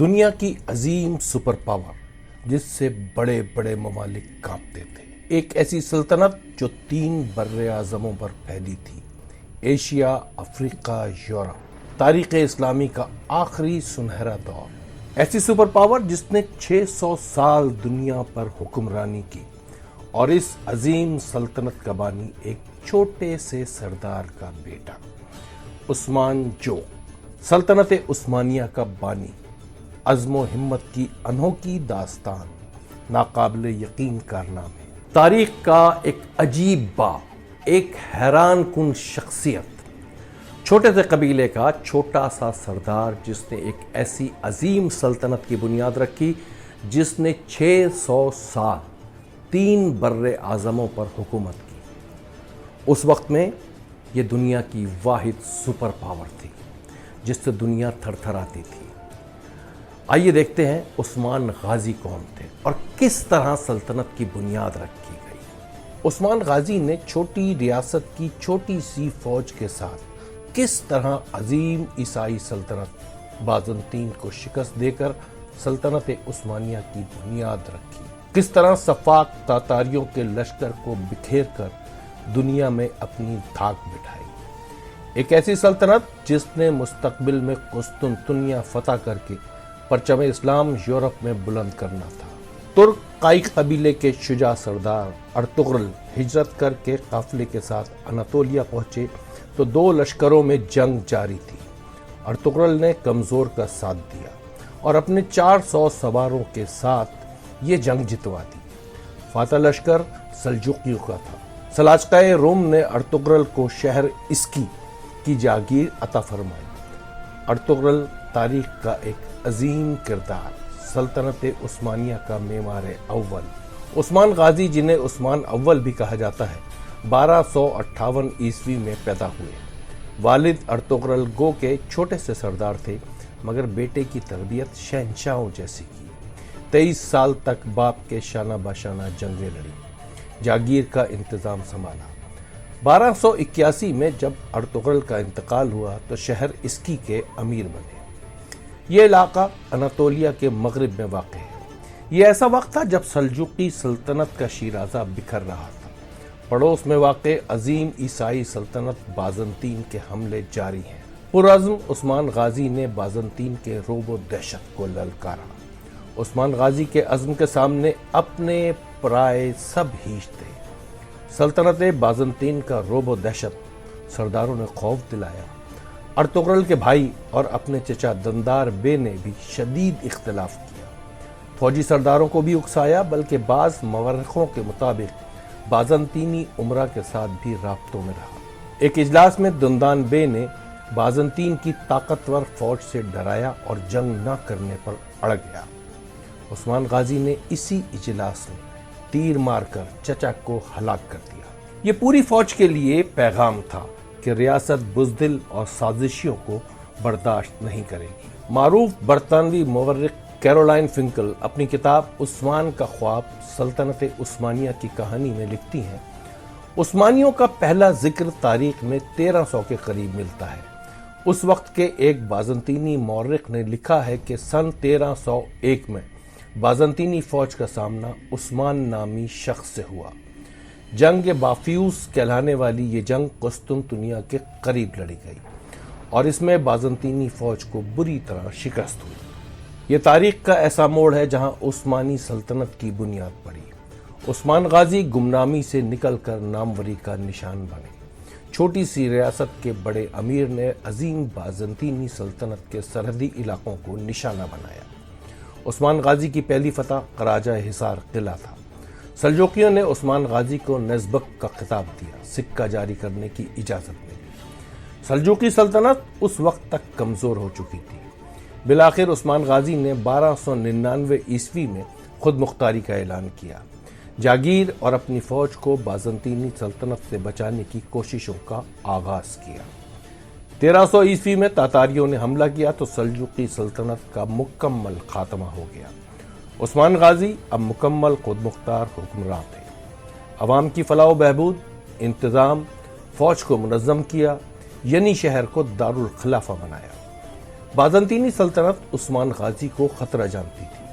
دنیا کی عظیم super power جس سے بڑے بڑے ممالک کانپتے تھے، ایک ایسی سلطنت جو 3 بر اعظموں پر پھیلی تھی: ایشیا، افریقہ، یورپ، تاریخ اسلامی کا آخری سنہرا دور۔ ایسی سپر پاور جس نے 600 سال دنیا پر حکمرانی کی، اور اس عظیم سلطنت کا بانی ایک چھوٹے سے سردار کا بیٹا عثمان جو، سلطنت عثمانیہ کا بانی، عزم و ہمت کی انوکھی داستان، ناقابل یقین کارنامے، تاریخ کا ایک عجیب باب، ایک حیران کن شخصیت، چھوٹے سے قبیلے کا چھوٹا سا سردار جس نے ایک ایسی عظیم سلطنت کی بنیاد رکھی جس نے 600 سال 3 بر اعظموں پر حکومت کی۔ اس وقت میں یہ دنیا کی واحد سپر پاور تھی جس سے دنیا تھر تھر آتی تھی۔ آئیے دیکھتے ہیں عثمان غازی کون تھے اور کس طرح سلطنت کی بنیاد رکھی گئی۔ عثمان غازی نے چھوٹی ریاست کی چھوٹی سی فوج کے ساتھ کس طرح عظیم عیسائی سلطنت بازنطین کو شکست دے کر سلطنت عثمانیہ کی بنیاد رکھی، کس طرح سفاک تاتاریوں کے لشکر کو بکھیر کر دنیا میں اپنی دھاک بٹھائی۔ ایک ایسی سلطنت جس نے مستقبل میں قسطنطنیہ فتح کر کے پرچم اسلام یورپ میں بلند کرنا تھا۔ ترک قائی قبیلے کے شجاع سردار ارطغرل ہجرت کر کے قافلے کے ساتھ اناطولیہ پہنچے تو 2 لشکروں میں جنگ جاری تھی۔ ارطغرل نے کمزور کا ساتھ دیا اور اپنے 400 سواروں کے ساتھ یہ جنگ جتوا دی۔ فاتح لشکر سلجوقیوں کا تھا۔ سلاجقہ روم نے ارطغرل کو شہر اسکی کی جاگیر عطا فرمائی۔ ارطغرل تاریخ کا ایک عظیم کردار، سلطنت عثمانیہ کا معمار اول۔ عثمان غازی، جنہیں عثمان اول بھی کہا جاتا ہے، 1258 عیسوی میں پیدا ہوئے۔ والد ارطغرل گو کے چھوٹے سے سردار تھے، مگر بیٹے کی تربیت شہنشاہوں جیسی کی۔ 23 سال تک باپ کے شانہ باشانہ جنگیں لڑی، جاگیر کا انتظام سنبھالا۔ 1281 میں جب ارطغرل کا انتقال ہوا تو شہر اسکی کے امیر بنے۔ یہ علاقہ اناطولیہ کے مغرب میں واقع ہے۔ یہ ایسا وقت تھا جب سلجوقی سلطنت کا شیرازہ بکھر رہا تھا۔ پڑوس میں واقع عظیم عیسائی سلطنت بازنطین کے حملے جاری ہیں۔ پرعزم عثمان غازی نے بازنطین کے رعب و دہشت کو للکارا۔ عثمان غازی کے عزم کے سامنے اپنے پرائے سب ہیچ تھے۔ سلطنت بازنطین کا رعب و دہشت سرداروں نے خوف دلایا۔ ارطغرل کے بھائی اور اپنے چچا دندار بے نے بھی شدید اختلاف کیا، فوجی سرداروں کو بھی اکسایا، بلکہ بعض مورخوں کے مطابق بازنطینی امراء کے ساتھ بھی رابطوں میں رہا۔ ایک اجلاس میں دندان بے نے بازنطین کی طاقتور فوج سے ڈرایا اور جنگ نہ کرنے پر اڑ گیا۔ عثمان غازی نے اسی اجلاس میں تیر مار کر چچا کو ہلاک کر دیا۔ یہ پوری فوج کے لیے پیغام تھا کہ ریاست بزدل اور سازشیوں کو برداشت نہیں کرے گی۔ معروف برطانوی مورخ کیرولائن فنکل اپنی کتاب عثمان کا خواب سلطنت عثمانیہ کی کہانی میں لکھتی ہیں، عثمانیوں کا پہلا ذکر تاریخ میں 1300 کے قریب ملتا ہے۔ اس وقت کے ایک بازنطینی مورخ نے لکھا ہے کہ سن 1301 میں بازنطینی فوج کا سامنا عثمان نامی شخص سے ہوا۔ جنگ بافیوس کہلانے والی یہ جنگ قسطنطنیہ کے قریب لڑی گئی اور اس میں بازنطینی فوج کو بری طرح شکست ہوئی۔ یہ تاریخ کا ایسا موڑ ہے جہاں عثمانی سلطنت کی بنیاد پڑی۔ عثمان غازی گمنامی سے نکل کر ناموری کا نشان بنے۔ چھوٹی سی ریاست کے بڑے امیر نے عظیم بازنطینی سلطنت کے سرحدی علاقوں کو نشانہ بنایا۔ عثمان غازی کی پہلی فتح قراجہ حصار قلعہ تھا۔ سلجوقیوں نے عثمان غازی کو نزبک کا خطاب دیا، سکہ جاری کرنے کی اجازت ملی۔ سلجوقی سلطنت اس وقت تک کمزور ہو چکی تھی۔ بالآخر عثمان غازی نے 1299 عیسوی میں خود مختاری کا اعلان کیا، جاگیر اور اپنی فوج کو بازنطینی سلطنت سے بچانے کی کوششوں کا آغاز کیا۔ 1300 عیسوی میں تاتاریوں نے حملہ کیا تو سلجوقی سلطنت کا مکمل خاتمہ ہو گیا۔ عثمان غازی اب مکمل خود مختار حکمراں تھے۔ عوام کی فلاح و بہبود، انتظام، فوج کو منظم کیا، یعنی شہر کو دارالخلافہ بنایا۔ بازنطینی سلطنت عثمان غازی کو خطرہ جانتی تھی۔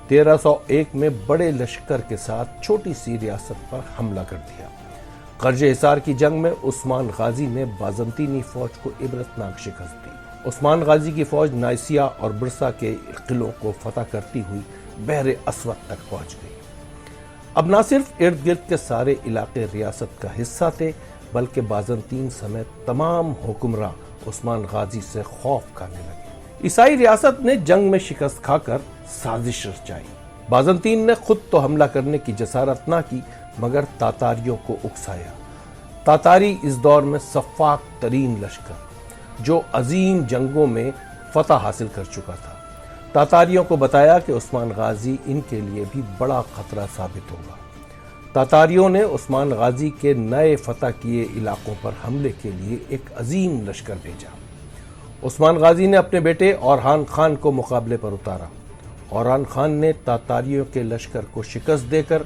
1301 میں بڑے لشکر کے ساتھ چھوٹی سی ریاست پر حملہ کر دیا۔ قرج حصار کی جنگ میں عثمان غازی نے بازنطینی فوج کو عبرتناک شکست دی۔ عثمان غازی کی فوج نائسیا اور برسا کے قلعوں کو فتح کرتی ہوئی بحر اسود تک پہنچ گئی۔ اب نہ صرف ارد گرد کے سارے علاقے ریاست کا حصہ تھے، بلکہ بازنطین سمیت تمام حکمراں عثمان غازی سے خوف کھانے لگے۔ عیسائی ریاست نے جنگ میں شکست کھا کر سازش رچائی۔ بازنطین نے خود تو حملہ کرنے کی جسارت نہ کی، مگر تاتاریوں کو اکسایا۔ تاتاری اس دور میں سفاک ترین لشکر جو عظیم جنگوں میں فتح حاصل کر چکا تھا۔ تاتاریوں کو بتایا کہ عثمان غازی ان کے لیے بھی بڑا خطرہ ثابت ہوگا۔ تاتاریوں نے عثمان غازی کے نئے فتح کیے علاقوں پر حملے کے لیے ایک عظیم لشکر بھیجا۔ عثمان غازی نے اپنے بیٹے اورحان خان کو مقابلے پر اتارا۔ اورحان خان نے تاتاریوں کے لشکر کو شکست دے کر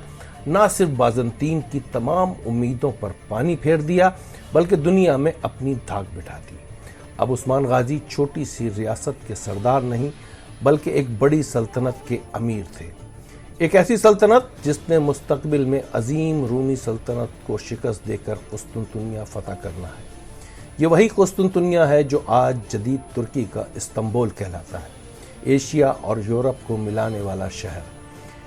نہ صرف بازنطین کی تمام امیدوں پر پانی پھیر دیا، بلکہ دنیا میں اپنی دھاک بٹھا دی۔ اب عثمان غازی چھوٹی سی ریاست کے سردار نہیں، بلکہ ایک بڑی سلطنت کے امیر تھے۔ ایک ایسی سلطنت جس نے مستقبل میں عظیم رومی سلطنت کو شکست دے کر قسطنطنیہ فتح کرنا ہے۔ یہ وہی قسطنطنیہ ہے جو آج جدید ترکی کا استنبول کہلاتا ہے، ایشیا اور یورپ کو ملانے والا شہر۔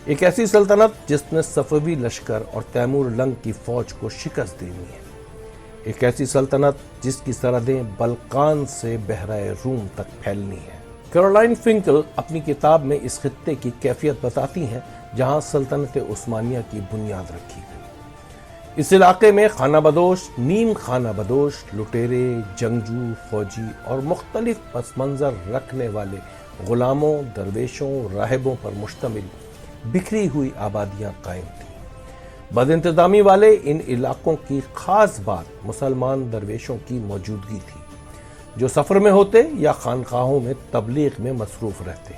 ایک ایسی سلطنت جس نے صفوی لشکر اور تیمور لنگ کی فوج کو شکست دینی ہے۔ ایک ایسی سلطنت جس کی سرحدیں بلقان سے بحیرہ روم تک پھیلنی ہے۔ کیرولائن فنکل اپنی کتاب میں اس خطے کی کیفیت بتاتی ہیں جہاں سلطنت عثمانیہ کی بنیاد رکھی گئی۔ اس علاقے میں خانہ بدوش، نیم خانہ بدوش، لٹیرے، جنگجو، فوجی اور مختلف پس منظر رکھنے والے غلاموں، درویشوں، راہبوں پر مشتمل بکھری ہوئی آبادیاں قائم تھیں۔ بد انتظامی والے ان علاقوں کی خاص بات مسلمان درویشوں کی موجودگی تھی، جو سفر میں ہوتے یا خانقاہوں میں تبلیغ میں مصروف رہتے۔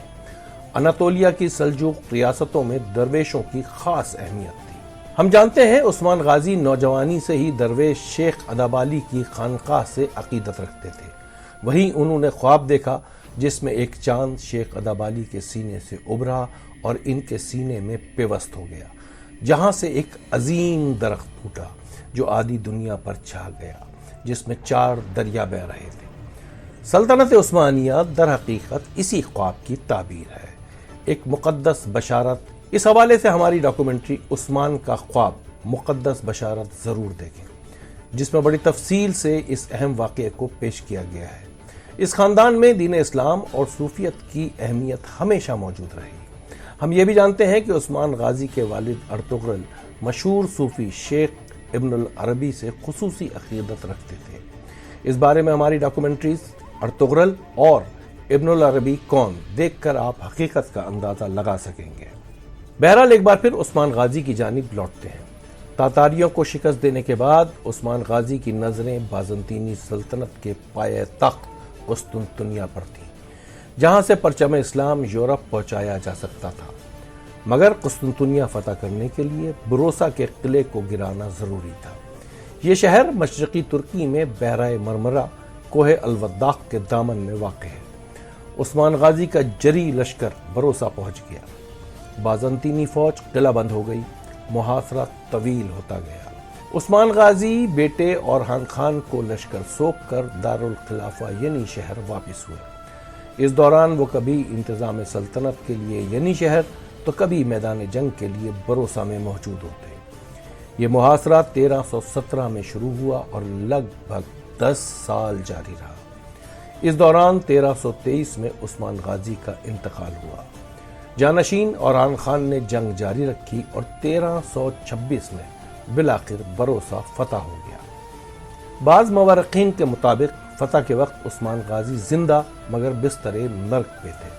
اناتولیا کی سلجوق ریاستوں میں درویشوں کی خاص اہمیت تھی۔ ہم جانتے ہیں عثمان غازی نوجوانی سے ہی درویش شیخ ادابالی کی خانقاہ سے عقیدت رکھتے تھے۔ وہیں انہوں نے خواب دیکھا جس میں ایک چاند شیخ ادابالی کے سینے سے ابھرا اور ان کے سینے میں پیوست ہو گیا، جہاں سے ایک عظیم درخت پھوٹا جو آدھی دنیا پر چھا گیا، جس میں 4 دریا بہہ رہے تھے۔ سلطنت عثمانیہ در حقیقت اسی خواب کی تعبیر ہے، ایک مقدس بشارت۔ اس حوالے سے ہماری ڈاکومنٹری عثمان کا خواب مقدس بشارت ضرور دیکھیں، جس میں بڑی تفصیل سے اس اہم واقعے کو پیش کیا گیا ہے۔ اس خاندان میں دین اسلام اور صوفیت کی اہمیت ہمیشہ موجود رہی۔ ہم یہ بھی جانتے ہیں کہ عثمان غازی کے والد ارطغرل مشہور صوفی شیخ ابن العربی سے خصوصی عقیدت رکھتے تھے۔ اس بارے میں ہماری ڈاکومنٹریز ارطغرل اور ابن العربی کون دیکھ کر آپ حقیقت کا اندازہ لگا سکیں گے۔ بہرحال ایک بار پھر عثمان غازی کی جانب لوٹتے ہیں۔ تاتاریوں کو شکست دینے کے بعد عثمان غازی کی نظریں بازنطینی سلطنت کے پایہ تخت قسطنطنیہ پر تھیں، جہاں سے پرچم اسلام یورپ پہنچایا جا سکتا تھا۔ مگر قسطنطنیہ فتح کرنے کے لیے بروسا کے قلعے کو گرانا ضروری تھا۔ یہ شہر مشرقی ترکی میں بحیرہ مرمرہ کوہ الوداع کے دامن میں واقع ہے۔ عثمان غازی کا جری لشکر بروسا پہنچ گیا۔ بازنطینی فوج قلعہ بند ہو گئی، محاصرہ طویل ہوتا گیا۔ عثمان غازی بیٹے اورحان خان کو لشکر سونپ کر دارالخلافہ یعنی شہر واپس ہوئے۔ اس دوران وہ کبھی انتظام سلطنت کے لیے یعنی شہر تو کبھی میدان جنگ کے لیے بروسا میں موجود ہوتے۔ یہ محاصرہ 1317 میں شروع ہوا اور لگ بھگ 10 سال جاری رہا۔ اس دوران 1323 میں عثمان غازی کا انتقال ہوا۔ جانشین اورحان خان نے جنگ جاری رکھی اور 1326 میں بالآخر بروسا فتح ہو گیا۔ بعض مورخین کے مطابق فتح کے وقت عثمان غازی زندہ مگر بستر مرگ پہ تھے،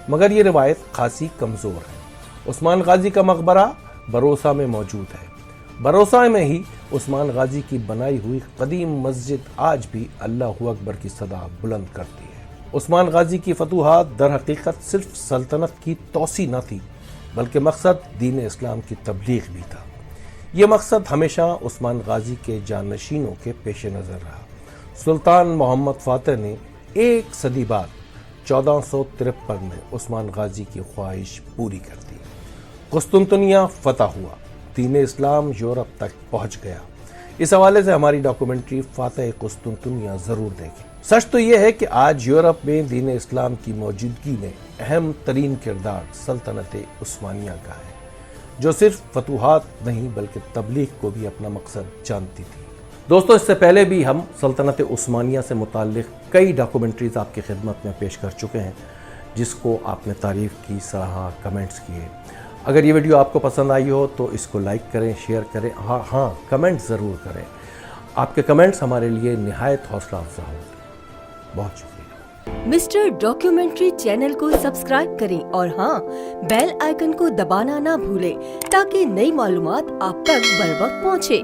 مگر یہ روایت خاصی کمزور ہے۔ عثمان غازی کا مقبرہ بروسا میں موجود ہے۔ بروسا میں ہی عثمان غازی کی بنائی ہوئی قدیم مسجد آج بھی اللہ اکبر کی صدا بلند کرتی ہے۔ عثمان غازی کی فتوحات در حقیقت صرف سلطنت کی توسیع نہ تھی، بلکہ مقصد دین اسلام کی تبلیغ بھی تھا۔ یہ مقصد ہمیشہ عثمان غازی کے جانشینوں کے پیش نظر رہا۔ سلطان محمد فاتح نے 1 صدی بعد 1453 میں عثمان غازی کی خواہش پوری کر دی۔ قسطنطنیہ فتح ہوا، دین اسلام یورپ تک پہنچ گیا۔ اس حوالے سے ہماری ڈاکومنٹری فاتح قسطنطنیہ ضرور دیکھیں۔ سچ تو یہ ہے کہ آج یورپ میں دین اسلام کی موجودگی میں اہم ترین کردار سلطنت عثمانیہ کا ہے، جو صرف فتوحات نہیں بلکہ تبلیغ کو بھی اپنا مقصد جانتی تھی۔ دوستو، اس سے پہلے بھی ہم سلطنت عثمانیہ سے متعلق کئی ڈاکومنٹریز آپ کی خدمت میں پیش کر چکے ہیں، جس کو آپ نے تعریف کی، سراہا، کمنٹس کیے۔ اگر یہ ویڈیو آپ کو پسند آئی ہو تو اس کو لائک کریں، شیئر کریں، ہاں کمنٹ ضرور کریں۔ آپ کے کمنٹس ہمارے لیے نہایت حوصلہ افزا ہوں گے۔ بہت شکریہ۔ مسٹر ڈاکیومنٹری چینل کو سبسکرائب کریں اور ہاں بیل آئیکن کو دبانا نہ بھولیں تاکہ نئی معلومات آپ تک بر وقت پہنچے۔